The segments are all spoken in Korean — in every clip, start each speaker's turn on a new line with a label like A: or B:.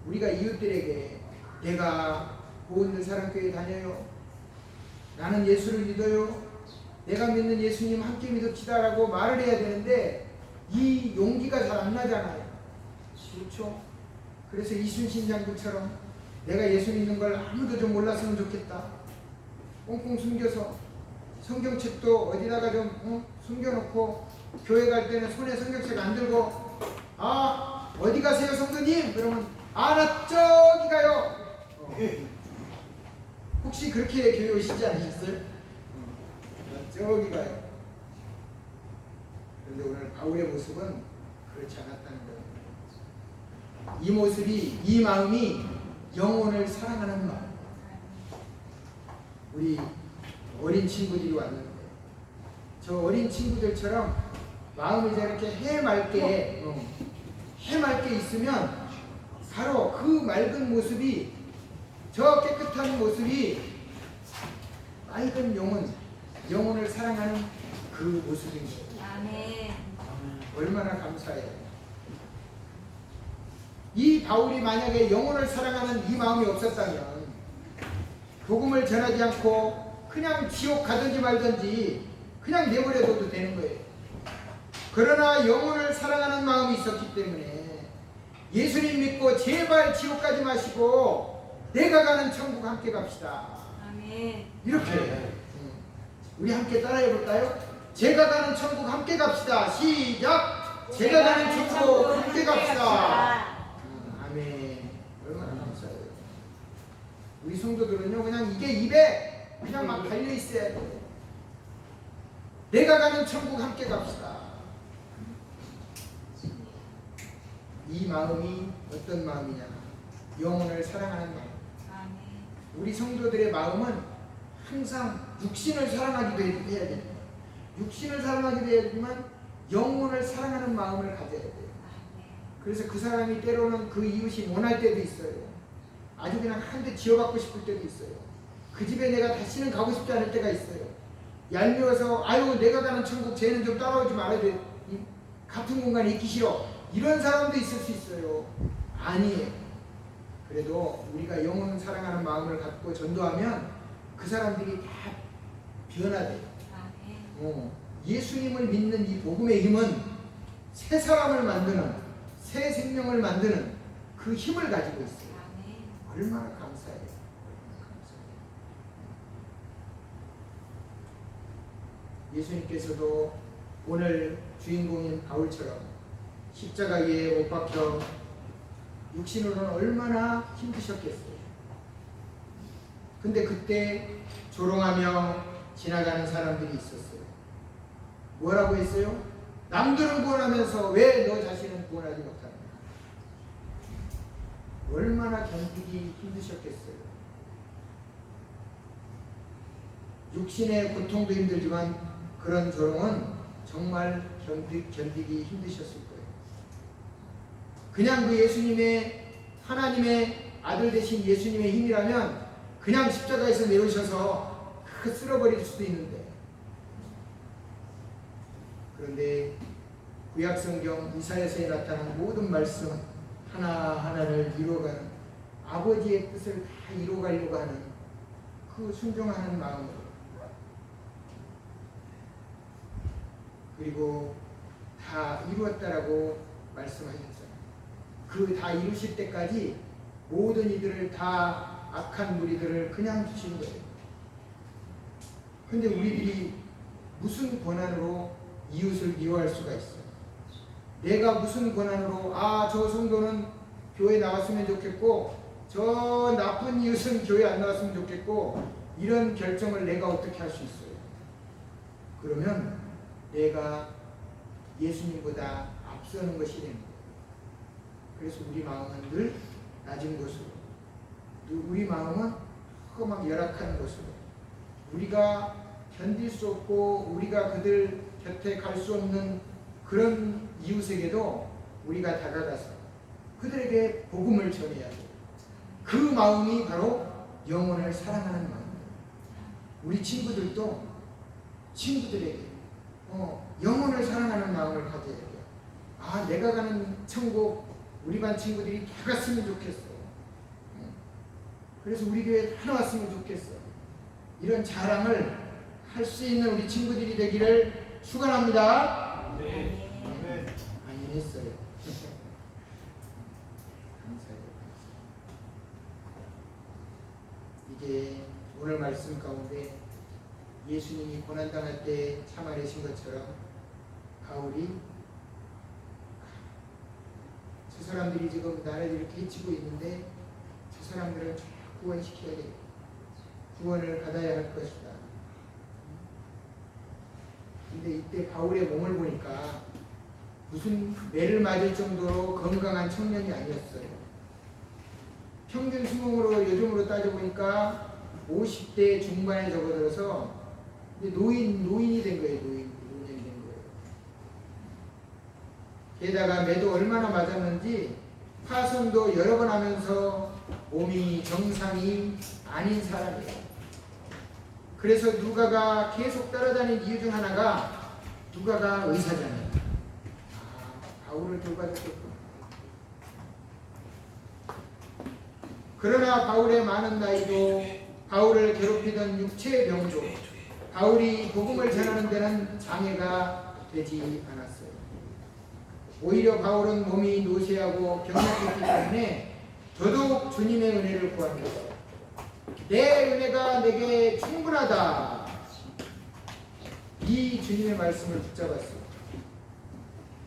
A: 우리가 이웃들에게 내가 보은들 사랑교회 다녀요, 나는 예수를 믿어요, 내가 믿는 예수님 함께 믿읍시다라고 말을 해야 되는데 이 용기가 잘 안 나잖아요. 그렇죠? 그래서 이순신 장군처럼 내가 예수 믿는 걸 아무도 좀 몰랐으면 좋겠다, 꽁꽁 숨겨서 성경책도 어디다가 좀 숨겨놓고 교회 갈 때는 손에 성경책 안 들고 어디 가세요 성도님? 그러면 나 저기 가요. 혹시 그렇게 교회 오시지 않으셨어요? 저기 가요. 그런데 오늘 바울의 모습은 그렇지 않았다는 거예요. 이 모습이, 이 마음이 영혼을 사랑하는 마음. 우리 어린 친구들이 왔는데 저 어린 친구들처럼 마음이 저렇게 해맑게 있으면 바로 그 맑은 모습이, 저 깨끗한 모습이 맑은 영혼을 사랑하는 그 모습인 거예요.
B: 아멘.
A: 얼마나 감사해요. 이 바울이 만약에 영혼을 사랑하는 이 마음이 없었다면 복음을 전하지 않고 그냥 지옥 가든지 말든지 그냥 내버려둬도 되는 거예요. 그러나 영혼을 사랑하는 마음이 있었기 때문에 예수님 믿고 제발 지옥 가지 마시고 내가 가는 천국 함께 갑시다.
B: 아멘.
A: 이렇게 우리 함께 따라해 볼까요? 제가 가는 천국 함께 갑시다. 시작. 제가 가는 천국 함께 갑시다. 아멘. 얼마나 감사해요. 우리 성도들은요 그냥 이게 입에 그냥 막 달려 있어야 돼요. 내가 가는 천국 함께 갑시다. 이 마음이 어떤 마음이냐? 영혼을 사랑하는 마음.
B: 아멘.
A: 우리 성도들의 마음은 항상 육신을 사랑하기도 해야 됩니다. 육신을 사랑하기도 해야 되지만 영혼을 사랑하는 마음을 가져야 돼요. 그래서 그 사람이 때로는 그 이웃이 원할 때도 있어요. 아주 그냥 한 대 지어받고 싶을 때도 있어요. 그 집에 내가 다시는 가고 싶지 않을 때가 있어요. 얄미워서 내가 가는 천국 쟤는 좀 따라오지 말아야 돼. 같은 공간에 있기 싫어. 이런 사람도 있을 수 있어요. 아니에요. 그래도 우리가 영혼 사랑하는 마음을 갖고 전도하면 그 사람들이 다 변화돼요. 예수님을 믿는 이 복음의 힘은 새 사람을 만드는, 새 생명을 만드는 그 힘을 가지고 있어요. 얼마나 감사해요. 예수님께서도 오늘 주인공인 바울처럼 십자가에 못 박혀 육신으로는 얼마나 힘드셨겠어요. 근데 그때 조롱하며 지나가는 사람들이 있었어요. 뭐라고 했어요? 남들은 구원하면서 왜 너 자신은 구원하지 못하느냐. 얼마나 견디기 힘드셨겠어요. 육신의 고통도 힘들지만 그런 조롱은 정말 견디기 힘드셨을 거예요. 그냥 그 예수님의, 하나님의 아들 되신 예수님의 힘이라면 그냥 십자가에서 내려오셔서 쓸어버릴 수도 있는데, 그런데 구약성경 이사야서에 나타난 모든 말씀 하나하나를 이루어가는, 아버지의 뜻을 다 이루어가려고 하는 그 순종하는 마음으로, 그리고 다 이루었다라고 말씀하셨잖아요. 그 다 이루실 때까지 모든 이들을 다, 악한 무리들을 그냥 두신 거예요. 근데 우리들이 무슨 권한으로 이웃을 미워할 수가 있어요? 내가 무슨 권한으로 저 성도는 교회 나왔으면 좋겠고 저 나쁜 이웃은 교회 안 나왔으면 좋겠고 이런 결정을 내가 어떻게 할 수 있어요? 그러면 내가 예수님보다 앞서는 것이 되는 거예요. 그래서 우리 마음은 늘 낮은 곳으로, 우리 마음은 험하고 열악한 곳으로, 우리가 견딜 수 없고 우리가 그들 곁에 갈 수 없는 그런 이웃에게도 우리가 다가가서 그들에게 복음을 전해야 돼요. 그 마음이 바로 영혼을 사랑하는 마음이에요. 우리 친구들도 친구들에게 영혼을 사랑하는 마음을 가져야 돼요. 내가 가는 천국 우리 반 친구들이 다 갔으면 좋겠어. 그래서 우리 교회에 다 나왔으면 좋겠어. 이런 자랑을 할 수 있는 우리 친구들이 되기를 축원합니다.
B: 네.
A: 아니 했어요. 감사해요. 이게 오늘 말씀 가운데 예수님이 고난당할 때 참아내신 것처럼 바울이 저 사람들이 지금 나를 이렇게 해치고 있는데 저 사람들을 구원시켜야 돼. 구원을 받아야 할 것이다. 근데 이때 바울의 몸을 보니까 무슨 매를 맞을 정도로 건강한 청년이 아니었어요. 평균 수명으로 요즘으로 따져보니까 50대 중반에 접어들어서 노인이 된 거예요. 노인이 된 거예요. 게다가 매도 얼마나 맞았는지 파손도 여러 번 하면서 몸이 정상이 아닌 사람이에요. 그래서 누가가 계속 따라다니는 이유 중 하나가 누가가 의사잖아요. 바울을 돌봐줬겠구나. 그러나 바울의 많은 나이도 바울을 괴롭히던 육체의 병도 바울이 복음을 전하는 데는 장애가 되지 않았어요. 오히려 바울은 몸이 노쇠하고 병약했기 때문에 더더욱 주님의 은혜를 구합니다. 내 은혜가 내게 충분하다. 이 주님의 말씀을 붙잡았어요.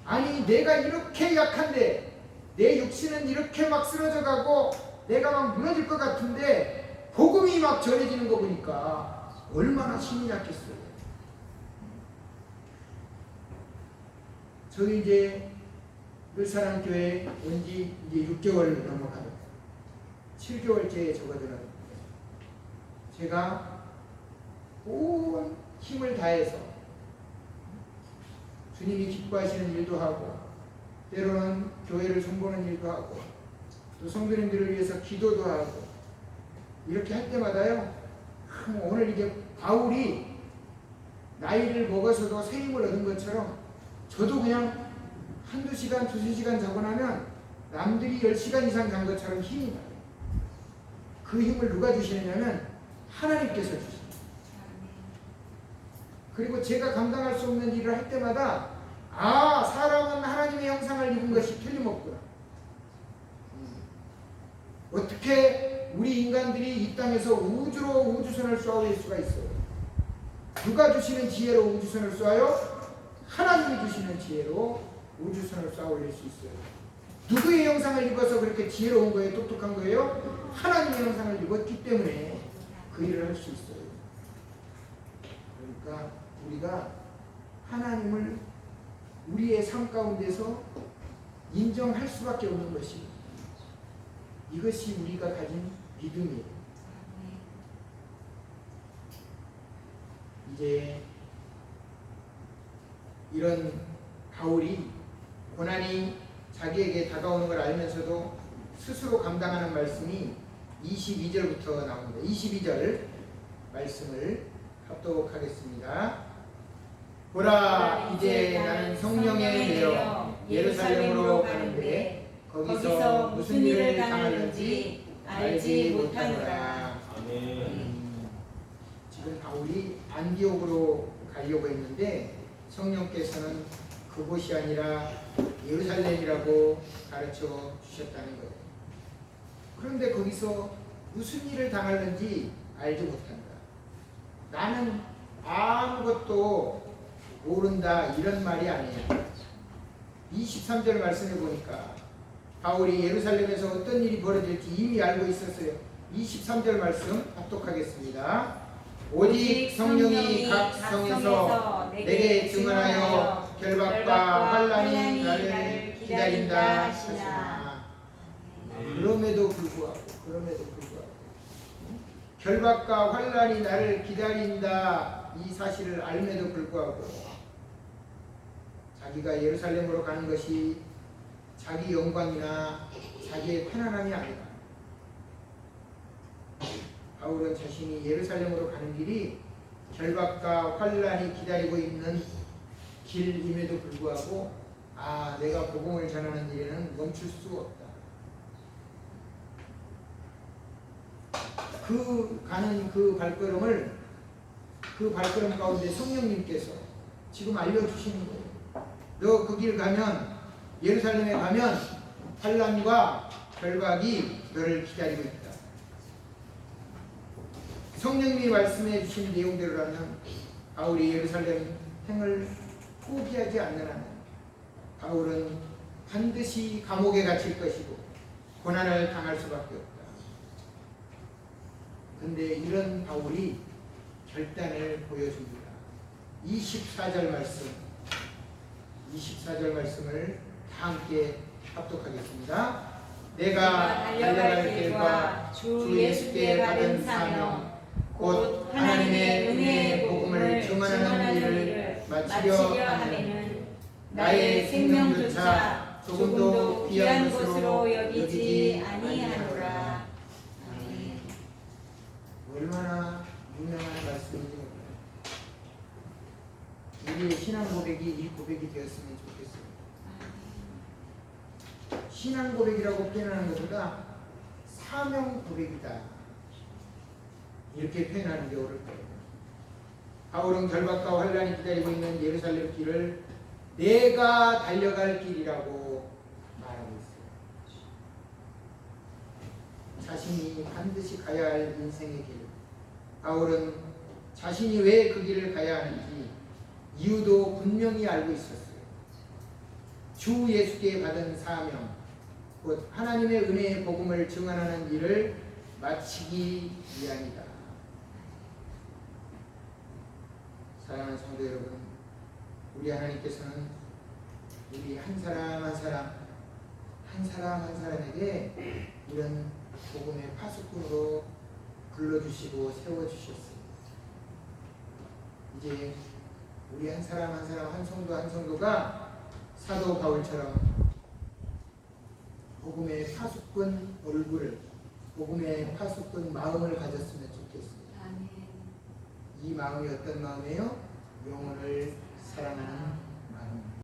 A: 아니 내가 이렇게 약한데 내 육신은 이렇게 막 쓰러져 가고 내가 막 무너질 것 같은데 복음이 막 전해지는 거 보니까 얼마나 힘이 약했어요. 저는 이제 을사랑교회 온 지 이제 6개월 넘어가요. 7개월째에 접어들었는데 제가 온 힘을 다해서 주님이 기뻐하시는 일도 하고 때로는 교회를 손보는 일도 하고 또 성도님들을 위해서 기도도 하고 이렇게 할 때마다요 오늘 이게 바울이 나이를 먹어서도 새 힘을 얻은 것처럼 저도 그냥 한두 시간, 두세 시간 자고 나면 남들이 10시간 이상 잔 것처럼 힘이 나요. 그 힘을 누가 주시느냐면 하나님께서 주십니다. 그리고 제가 감당할 수 없는 일을 할 때마다 사람은 하나님의 형상을 입은 것이 틀림없구나. 어떻게 우리 인간들이 이 땅에서 우주로 우주선을 쏘아올릴 수가 있어요? 누가 주시는 지혜로 우주선을 쏘아요? 하나님이 주시는 지혜로 우주선을 쏘아올릴 수 있어요. 누구의 형상을 입어서 그렇게 지혜로운 거예요? 똑똑한 거예요? 하나님의 형상을 입었기 때문에 그 일을 할 수 있어요. 그러니까 우리가 하나님을 우리의 삶 가운데서 인정할 수밖에 없는 것이 이것이 우리가 가진 믿음이에요. 이제 이런 바울이 고난이 자기에게 다가오는 걸 알면서도 스스로 감당하는 말씀이 22절부터 나옵니다. 22절 말씀을 합독하겠습니다. 보라, 이제 나는 성령에 매여 예루살렘으로 가는데 거기서 무슨 일을 당하는지 알지 못하노라. 지금 바울이 안디옥으로 가려고 했는데 성령께서는 그곳이 아니라 예루살렘이라고 가르쳐 주셨다는 거예요. 그런데 거기서 무슨 일을 당하는지 알지 못한다. 나는 아무것도 모른다 이런 말이 아니에요. 23절 말씀해 보니까 바울이 예루살렘에서 어떤 일이 벌어질지 이미 알고 있었어요. 23절 말씀 합독하겠습니다. 오직 성령이 각 성에서 내게 증언하여 결박과 환난이 나를 기다린다 하시나. 그럼에도 불구하고 결박과 환난이 나를 기다린다 이 사실을 알면도 불구하고 자기가 예루살렘으로 가는 것이 자기 영광이나 자기의 편안함이 아니다. 바울은 자신이 예루살렘으로 가는 길이 결박과 환난이 기다리고 있는 길임에도 불구하고 내가 복음을 전하는 일에는 멈출 수 없다. 그 가는 그 발걸음을 그 발걸음 가운데 성령님께서 지금 알려주시는 거예요. 너 그 길 가면 예루살렘에 가면 환난과 결박이 너를 기다리고 있다. 성령님이 말씀해 주신 내용대로라면 바울이 예루살렘 행을 포기하지 않는 한 바울은 반드시 감옥에 갇힐 것이고 고난을 당할 수밖에 없다. 근데 이런 바울이 결단을 보여줍니다. 24절 말씀을 다 함께 합독하겠습니다. 내가 달려갈 길과 주 예수께 받은 사명 곧 하나님의 은혜의 복음을 증언하는 일을 마치려 하면은 나의 생명조차 조금도 귀한 것으로 여기지 아니하노라. 아멘. 얼마나 유명한 말씀인지 몰라요. 우리의 신앙 고백이 이 고백이 되었으면 좋겠어요. 신앙 고백이라고 표현하는 것보다 사명 고백이다, 이렇게 표현하는 게 옳을 거예요. 바울은 결박과 환난이 기다리고 있는 예루살렘 길을 내가 달려갈 길이라고 말하고 있어요. 자신이 반드시 가야 할 인생의 길. 바울은 자신이 왜 그 길을 가야 하는지 이유도 분명히 알고 있었어요. 주 예수께 받은 사명, 곧 하나님의 은혜의 복음을 증언하는 일을 마치기 위함이다. 사랑하는 성도 여러분, 우리 하나님께서는 우리 한 사람 한 사람에게 이런 복음의 파수꾼으로 불러주시고 세워주셨습니다. 이제 우리 한 사람 한 성도가 사도 바울처럼 복음의 파수꾼 얼굴을, 복음의 파수꾼 마음을 가졌으면 좋겠습니다. 이 마음이 어떤 마음이에요? 영혼을 사랑하는